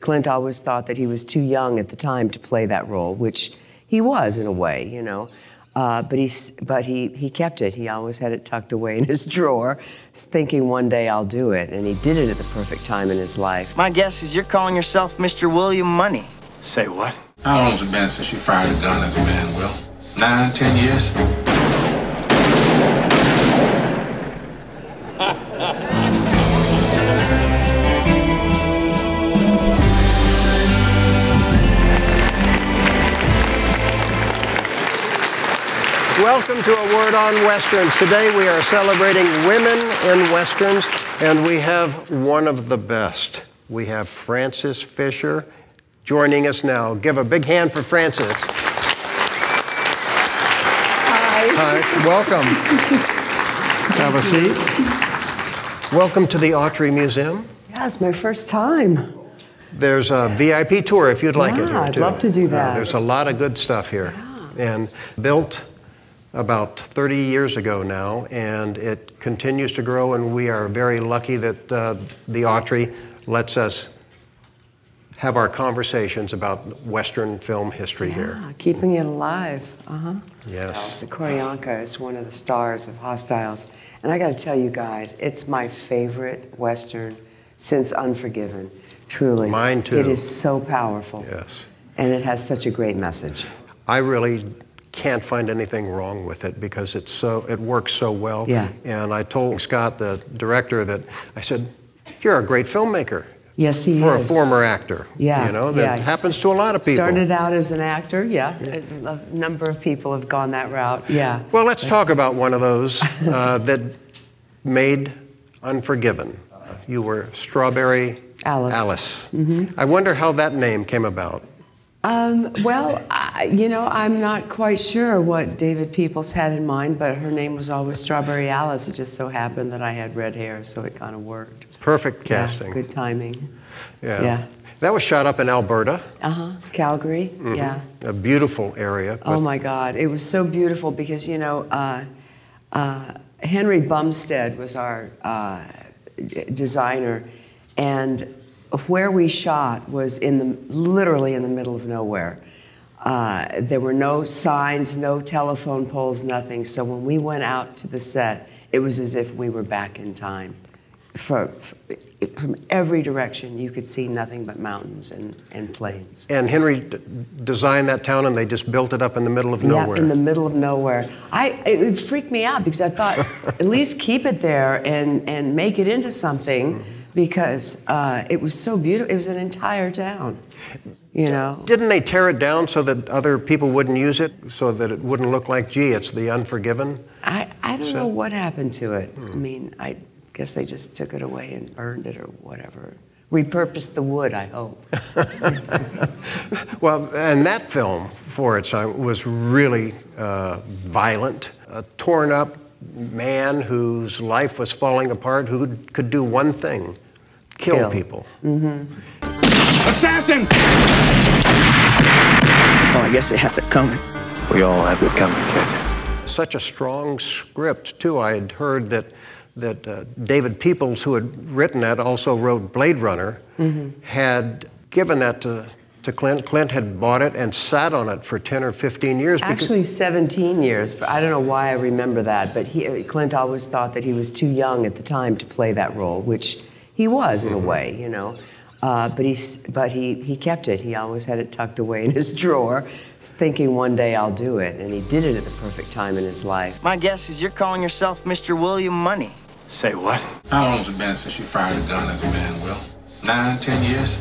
Clint always thought that he was too young at the time to play that role, which he was in a way, you know. But he kept it. He always had it tucked away in his drawer, thinking one day I'll do it. And he did it at the perfect time in his life. My guess is you're calling yourself Mr. William Money. Say what? How long has it been since you fired a gun at the man, Will? 9, 10 years? Welcome to A Word on Westerns. Today we are celebrating women in Westerns, and we have one of the best. We have Frances Fisher joining us now. Give a big hand for Frances. Hi. Hi, welcome. Have a seat. Welcome to the Autry Museum. Yeah, it's my first time. There's a VIP tour if you'd like it here, I'd too. love to do that. There's a lot of good stuff here. Yeah. And built about 30 years ago now, and it continues to grow, and we are very lucky that the Autry lets us have our conversations about Western film history here. Keeping it alive. Yes. Koryanka is one of the stars of Hostiles. And I got to tell you guys, it's my favorite Western since Unforgiven. Truly. Mine too. It is so powerful. Yes. And it has such a great message. I really can't find anything wrong with it because it works so well. Yeah. And I told Scott, the director, that I said, "You're a great filmmaker." Yes, he is. For a former actor. Yeah. You know, that happens to a lot of people. Started out as an actor, yeah. A number of people have gone that route, yeah. Well, let's talk about one of those that made Unforgiven. You were Strawberry Alice. Mm-hmm. I wonder how that name came about. Well, you know, I'm not quite sure what David Peoples had in mind, but her name was always Strawberry Alice. It just so happened that I had red hair, so it kind of worked. Perfect casting. Yeah, good timing. Yeah. That was shot up in Alberta. Calgary, yeah. A beautiful area. Oh my God, it was so beautiful because, you know, Henry Bumstead was our designer, and where we shot was literally in the middle of nowhere. There were no signs, no telephone poles, nothing. So when we went out to the set, it was as if we were back in time. From every direction, you could see nothing but mountains and plains. And Henry designed that town, and they just built it up in the middle of nowhere. Yeah, in the middle of nowhere. It freaked me out because I thought, at least keep it there and make it into something. Because it was so beautiful. It was an entire town, you know. Didn't they tear it down so that other people wouldn't use it, so that it wouldn't look like, gee, it's the Unforgiven? I don't know what happened to it. I mean, I guess they just took it away and burned it or whatever. Repurposed the wood, I hope. Well, and that film, for its time, was really violent. A torn up man whose life was falling apart, who could do one thing: kill people. Assassin! Oh, I guess they have it coming. We all have it coming, kid. Such a strong script, too. I had heard that David Peoples, who had written that, also wrote Blade Runner, had given that to Clint. Clint had bought it and sat on it for 10 or 15 years. Actually, 17 years. I don't know why I remember that, but Clint always thought that he was too young at the time to play that role, which he was in a way, you know. But he kept it. He always had it tucked away in his drawer, thinking one day I'll do it. And he did it at the perfect time in his life. My guess is you're calling yourself Mr. William Money. Say what? How long has it been since you fired a gun at the man, Will? 9, 10 years?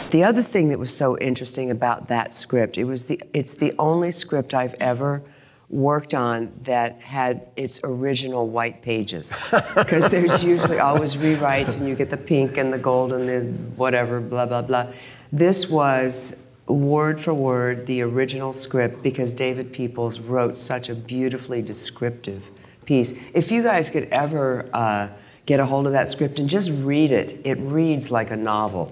The other thing that was so interesting about that script, it's the only script I've ever worked on that had its original white pages. Because there's usually always rewrites and you get the pink and the gold and the whatever, blah, blah, blah. This was word for word the original script because David Peoples wrote such a beautifully descriptive piece. If you guys could ever get a hold of that script and just read it, it reads like a novel.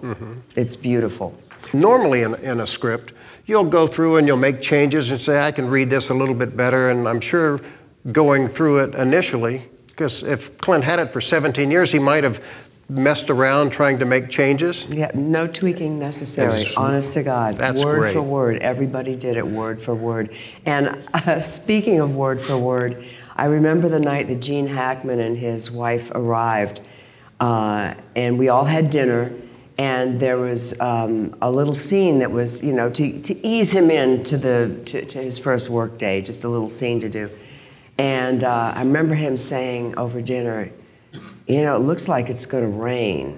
It's beautiful. Normally in a script, you'll go through and you'll make changes and say, I can read this a little bit better, and I'm sure going through it initially, because if Clint had it for 17 years, he might have messed around trying to make changes. Yeah, no tweaking necessary, honest to God. That's word great. for word, everybody did it word for word. And speaking of word for word, I remember the night that Gene Hackman and his wife arrived, and we all had dinner, and there was a little scene that was, you know, to ease him into to his first work day, just a little scene to do. And I remember him saying over dinner, you know, it looks like it's going to rain.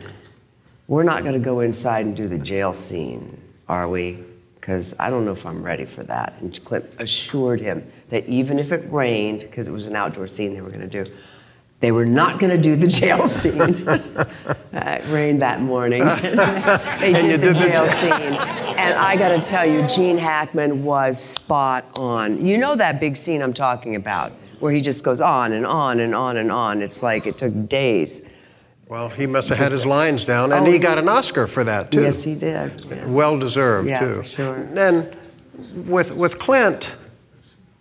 We're not going to go inside and do the jail scene, are we? Because I don't know if I'm ready for that. And Clint assured him that even if it rained, because it was an outdoor scene they were going to do, they were not going to do the jail scene. It rained that morning. They did the jail scene. And I got to tell you, Gene Hackman was spot on. You know that big scene I'm talking about, where he just goes on and on and on and on. It's like it took days. Well, he must have had his lines down, and he got an Oscar for that, too. Yes, he did. Yeah. Well-deserved, too. Yeah, sure. And with Clint,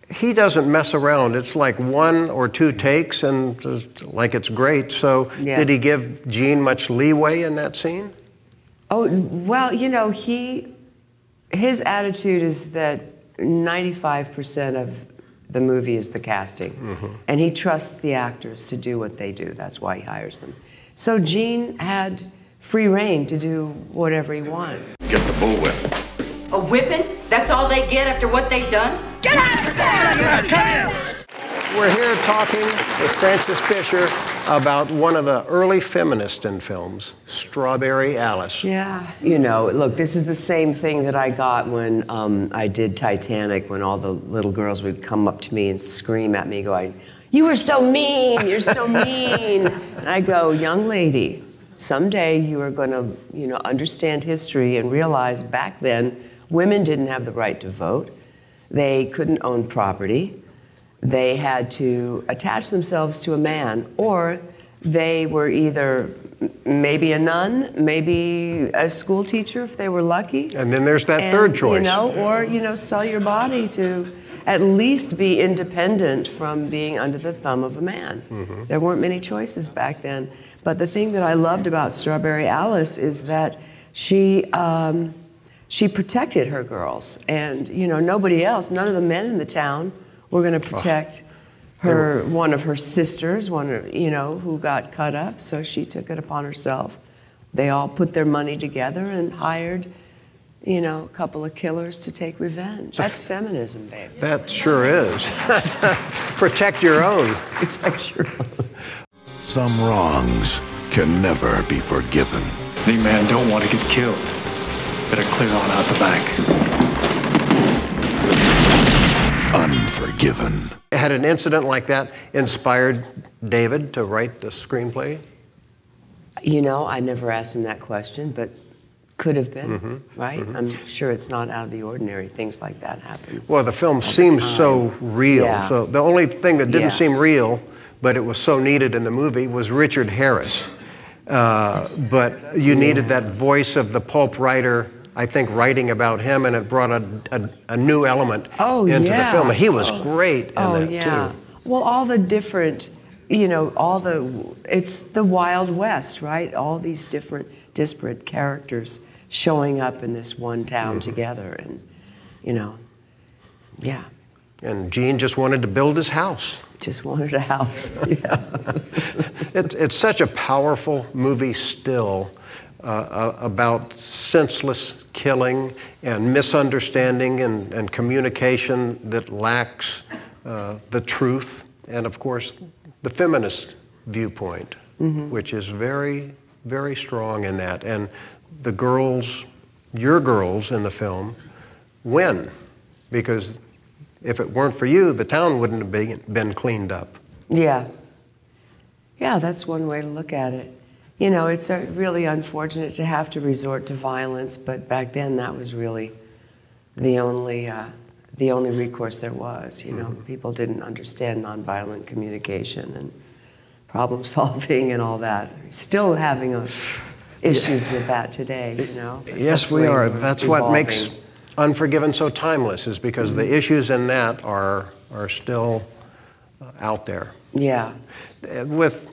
he doesn't mess around. It's like 1 or 2 takes, and like it's great. So did he give Gene much leeway in that scene? Oh, well, you know, his attitude is that 95% of the movie is the casting. And he trusts the actors to do what they do. That's why he hires them. So Gene had free reign to do whatever he wanted. Get the bullwhip. A whipping? That's all they get after what they've done? Get out of there! We're here talking with Frances Fisher about one of the early feminists in films, Strawberry Alice. Yeah. You know, look, this is the same thing that I got when I did Titanic, when all the little girls would come up to me and scream at me, going, "You were so mean, you're so mean." And I go, "Young lady, someday you are going to, you know, understand history and realize back then women didn't have the right to vote. They couldn't own property. They had to attach themselves to a man, or they were either maybe a nun, maybe a school teacher if they were lucky. And then there's that third choice. You know, or, you know, sell your body to at least be independent from being under the thumb of a man. There weren't many choices back then. But the thing that I loved about Strawberry Alice is that she protected her girls. And, you know, nobody else, none of the men in the town were going to protect her, one of her sisters, you know, who got cut up, so she took it upon herself. They all put their money together and hired, you know, a couple of killers to take revenge. That's feminism, baby. That sure is. Protect your own. Protect your own. Some wrongs can never be forgiven. Any man don't want to get killed. Better clear on out the back. Unforgiven. Had an incident like that inspired David to write the screenplay? You know, I never asked him that question, but could have been, right? I'm sure it's not out of the ordinary. Things like that happen. Well, the film seems so real. Yeah. So the only thing that didn't seem real, but it was so needed in the movie, was Richard Harris. But you needed that voice of the pulp writer, I think, writing about him, and it brought a new element into the film. He was great in that, too. Well, all the different, you know, it's the Wild West, right? All these different disparate characters showing up in this one town together, and, you know, And Gene just wanted to build his house. Just wanted a house, It's such a powerful movie still, about senseless killing and misunderstanding and communication that lacks the truth, and of course the feminist viewpoint, which is very, very strong in that. And the girls, your girls in the film, win, because if it weren't for you, the town wouldn't have been cleaned up. Yeah, that's one way to look at it. You know, it's really unfortunate to have to resort to violence, but back then that was really the only recourse there was. You know, people didn't understand nonviolent communication and problem solving and all that. Still having issues with that today. You know. Yes, we are. That's what makes Unforgiven so timeless, is because the issues in that are still out there. Yeah. With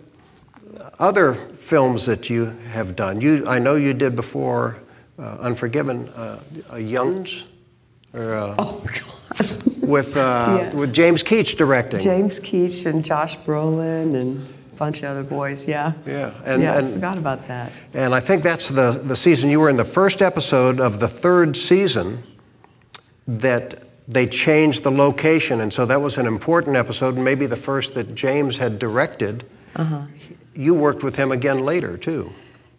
other films that you have done, I know you did before Unforgiven, Young's, or Oh, God. with Yes. with James Keach directing. James Keach and Josh Brolin and a bunch of other boys, yeah. Yeah, I forgot about that. And I think that's the season you were in, the first episode of the third season that they changed the location, and so that was an important episode, and maybe the first that James had directed. You worked with him again later, too.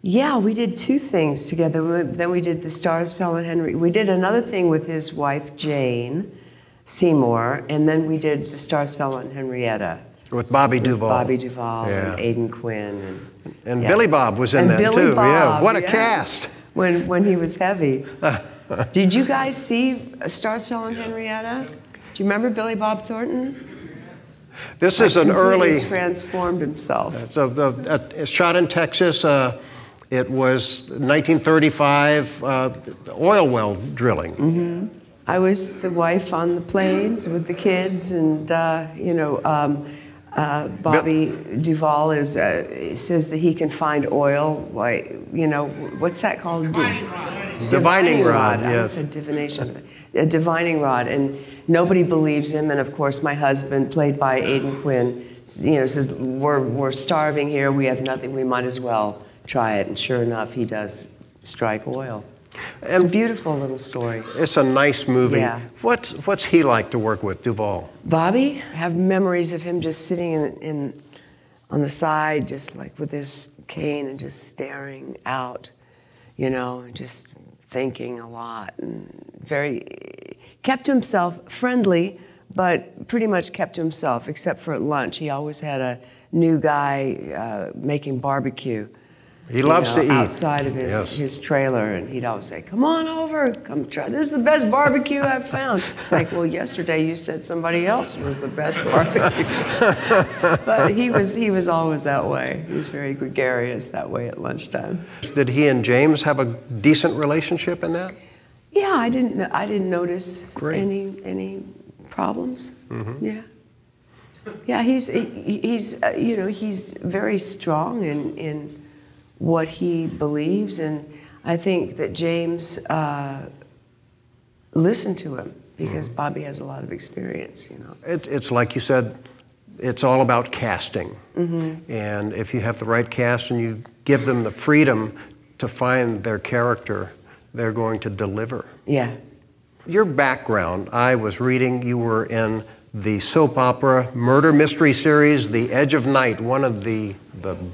Yeah, we did two things together. Then we did The Stars Fell on Henry. We did another thing with his wife, Jane Seymour, and then we did The Stars Fell on Henrietta. With Bobby Duvall. Bobby Duvall Yeah. and Aidan Quinn. And yeah. Billy Bob was in and that, Billy too. Bob, Yeah, what a yes. cast. When he was heavy. Did you guys see Stars Fell on Henrietta? Do you remember Billy Bob Thornton? This is an early... transformed himself. So it's shot in Texas. It was 1935 oil well drilling. I was the wife on the plains with the kids, and Bobby Duvall says that he can find oil. Like, what's that called? Divining rod. I Yes. said divination. A divining rod, and nobody believes him. And of course, my husband, played by Aidan Quinn, says we're starving here. We have nothing. We might as well try it. And sure enough, he does strike oil. It's a beautiful little story. It's a nice movie. Yeah. What's he like to work with, Duvall? Bobby, I have memories of him just sitting on the side, just like with his cane and just staring out, and just thinking a lot, and kept himself friendly, but pretty much kept himself, except for at lunch. He always had a new guy making barbecue. He loves to eat. Outside of his trailer, and he'd always say, "Come on over, come try. This is the best barbecue I've found." It's like, well, yesterday you said somebody else was the best barbecue. But he was always that way. He was very gregarious that way at lunchtime. Did he and James have a decent relationship in that? Yeah, I didn't notice any problems. Yeah. Yeah, he's very strong in what he believes, and I think that James listened to him because Bobby has a lot of experience, It's like you said, it's all about casting. And if you have the right cast and you give them the freedom to find their character, they're going to deliver. Yeah. Your background, I was reading, you were in the soap opera murder mystery series, The Edge of Night, one of the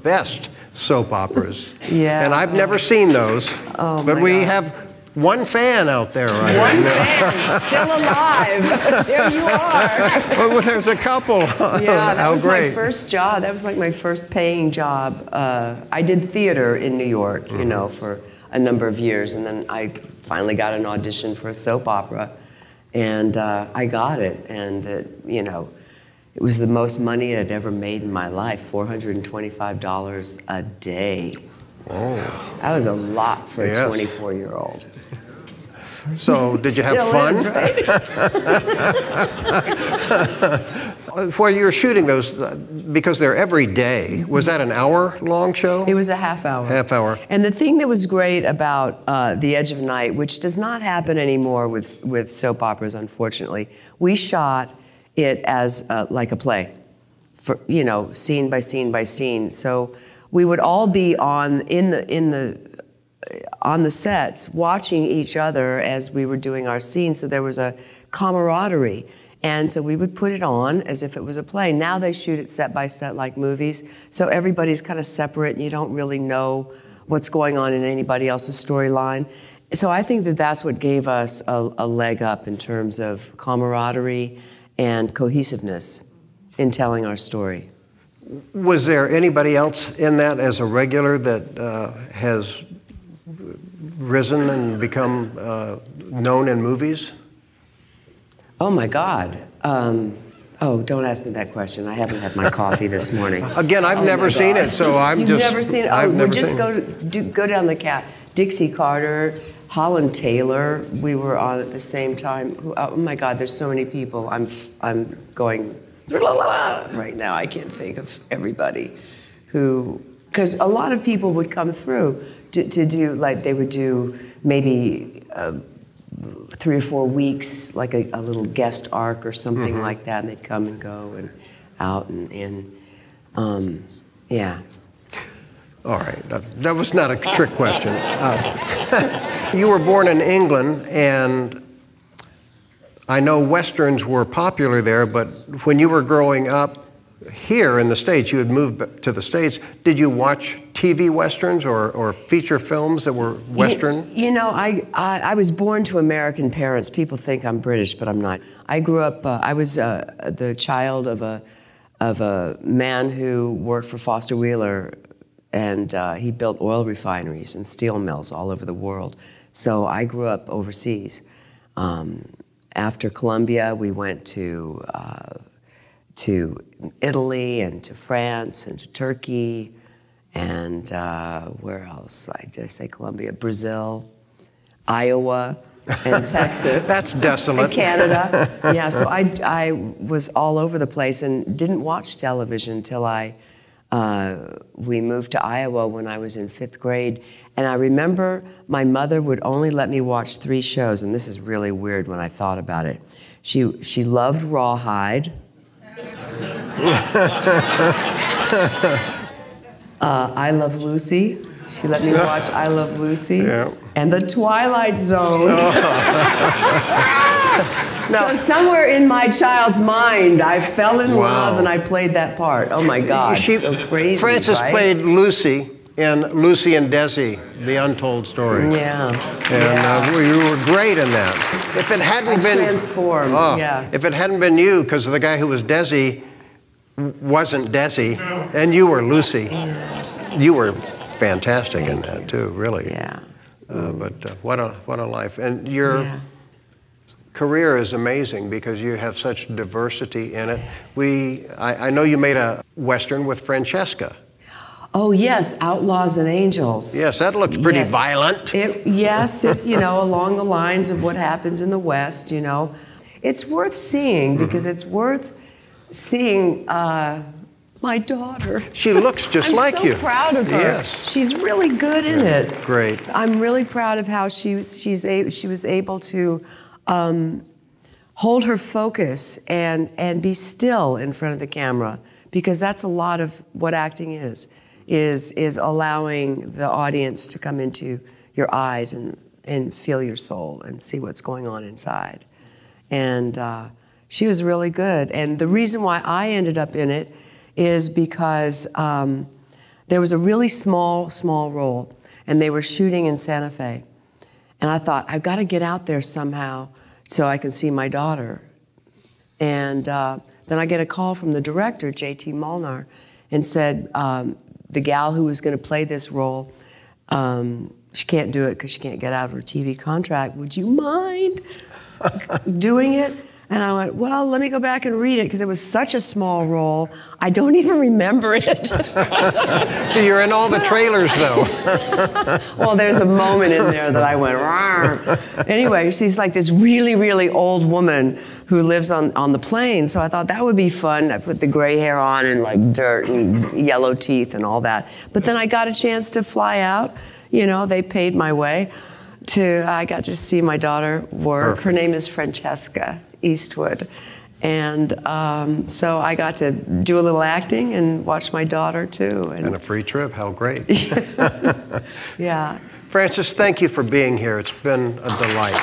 best soap operas. Yeah. And I've never seen those, but we have one fan out there right now. One fan, still alive. There you are. Well, there's a couple. Yeah, that was great. my first job. That was like my first paying job. I did theater in New York, for a number of years, and then I finally got an audition for a soap opera, and I got it, and it was the most money I'd ever made in my life, $425 a day. Oh. That was a lot for a Yes. 24-year-old. So, did you have Still fun? is, right? While you were shooting those, because they're every day, was that an hour-long show? It was a half hour. Half hour. And the thing that was great about The Edge of Night, which does not happen anymore with soap operas, unfortunately, we shot it as like a play, for, scene by scene by scene. So we would all be on the sets watching each other as we were doing our scenes. So there was a camaraderie. And so we would put it on as if it was a play. Now they shoot it set by set like movies. So everybody's kind of separate and you don't really know what's going on in anybody else's storyline. So I think that that's what gave us a leg up in terms of camaraderie and cohesiveness in telling our story. Was there anybody else in that as a regular that has risen and become known in movies? Oh my God. Don't ask me that question. I haven't had my coffee this morning. Again, I've never seen it, so I'm You've just... never seen it? I've never just seen go down the cat. Dixie Carter, Holland Taylor, we were on at the same time. Oh my God, there's so many people. I'm going Right now, I can't think of everybody who, because a lot of people would come through to do, like they would do maybe 3 or 4 weeks, like a little guest arc or something like that, and they'd come and go and out and yeah. All right, that was not a trick question. You were born in England, and I know Westerns were popular there, but when you were growing up here in the States, you had moved to the States, did you watch TV Westerns or feature films that were Western? You know, I was born to American parents. People think I'm British, but I'm not. I grew up, I was the child of a man who worked for Foster Wheeler, and he built oil refineries and steel mills all over the world. So I grew up overseas. After Columbia, we went to Italy and to France and to Turkey and where else? Did I say Columbia? Brazil, Iowa, and Texas. That's desolate. And Canada. Yeah, so I was all over the place and didn't watch television until we moved to Iowa when I was in 5th grade. And I remember my mother would only let me watch 3 shows, and this is really weird when I thought about it. She loved Rawhide. I Love Lucy. She let me watch I Love Lucy. Yeah. And The Twilight Zone. So somewhere in my child's mind, I fell in love and I played that part. Oh my God, so crazy, Frances played Lucy in Lucy and Desi, The Untold Story. Yeah. And you were great in that. If it hadn't been transformed, if it hadn't been you, because the guy who was Desi wasn't Desi, and you were Lucy, you were fantastic in that too, really. Yeah. But what a life. And your career is amazing because you have such diversity in it. I know you made a Western with Francesca. Oh yes, Outlaws and Angels. Yes, that looks pretty violent. Yes, you know, along the lines of what happens in the West, you know. It's worth seeing because it's worth seeing my daughter. She looks just like you. I'm so proud of her. Yes. She's really good in it. Great. I'm really proud of how she was able to hold her focus and be still in front of the camera, because that's a lot of what acting is allowing the audience to come into your eyes and feel your soul and see what's going on inside. And she was really good. And the reason why I ended up in it is because there was a really small role, and they were shooting in Santa Fe. And I thought, I've got to get out there somehow so I can see my daughter. And then I get a call from the director, J.T. Molnar, and said, the gal who was going to play this role, she can't do it because she can't get out of her TV contract. Would you mind doing it? And I went, well, let me go back and read it, because it was such a small role. I don't even remember it. You're in all the trailers, though. Well, there's a moment in there that I went, rawr. Anyway, she's like this really, really old woman who lives on the plane. So I thought that would be fun. I put the gray hair on and like dirt and yellow teeth and all that. But then I got a chance to fly out. You know, they paid my way. I got to see my daughter work. Perfect. Her name is Francesca Eastwood. And so I got to do a little acting and watch my daughter too. And a free trip, how great. Yeah. Frances, thank you for being here. It's been a delight.